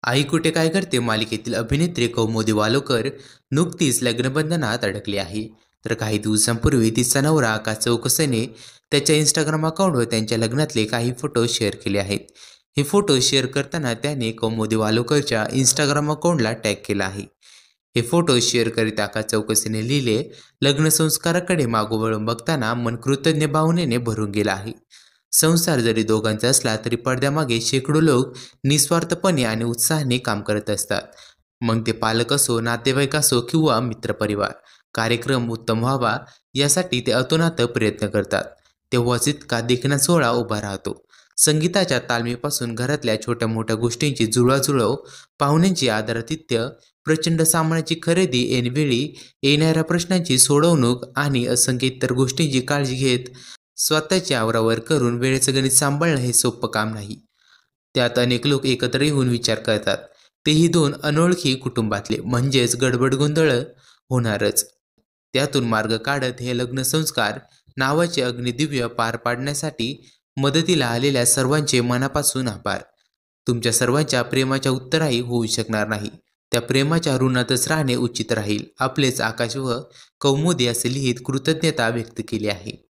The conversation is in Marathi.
आई कुठे काय करते मालिकेतील अभिनेत्री कौमुदी वालोकर नुकतीच लग्नबंधनात अडकली आहे. तर काही दिवसांपूर्वी तिचा नवरा आकाश चौकसेने त्याच्या इंस्टाग्राम अकाउंटवर त्यांच्या लग्नातले काही फोटो शेअर केले आहेत. हे फोटो शेअर करताना त्याने कौमुदी वालोकरच्या इंस्टाग्राम अकाउंटला टॅग केला आहे. हे फोटो शेअर करीत आकाश चौकसेने लिहिले, लग्न संस्काराकडे मागोवळून बघताना मन कृतज्ञ भावनेने भरून गेला आहे. संसार जरी दोघांचा असला तरी पडद्यामागे शेकडो लोक निस्वार्थपणे आणि उत्साहाने काम करत असतात. मग ते पालक असो, नातेवाईक असो किंवा मित्रपरिवार. कार्यक्रम उत्तम व्हावा यासाठी ते अतोनात प्रयत्न करतात. तेव्हाच इतका देखणा सोहळा उभा राहतो. संगीताच्या तालमीपासून घरातल्या छोट्या मोठ्या गोष्टींची जुळवाजुळव, पाहुण्यांची आदरातिथ्य, प्रचंड सामानाची खरेदी, ऐनवेळी येणाऱ्या प्रश्नांची सोडवणूक आणि असंख्य इतर गोष्टींची काळजी घेत स्वतःची आवरावर करून वेळेचं गणित सांभाळणं हे सोपं काम नाही. त्यात अनेक लोक एकत्र येऊन विचार करतात, तेही दोन अनोळखी कुटुंबातले, म्हणजेच गडबड गोंधळ होणारच. त्यातून मार्ग काढत हे लग्न संस्कार नावाचे अग्निदिव्य पार पाडण्यासाठी मदतीला आलेल्या सर्वांचे मनापासून आभार. तुमच्या सर्वांच्या प्रेमाच्या उत्तराही होऊ शकणार नाही. त्या प्रेमाच्या ऋणातच राहणे उचित राहील. आपलेच आकाश व कौमुदी असे लिहित कृतज्ञता व्यक्त केली आहे.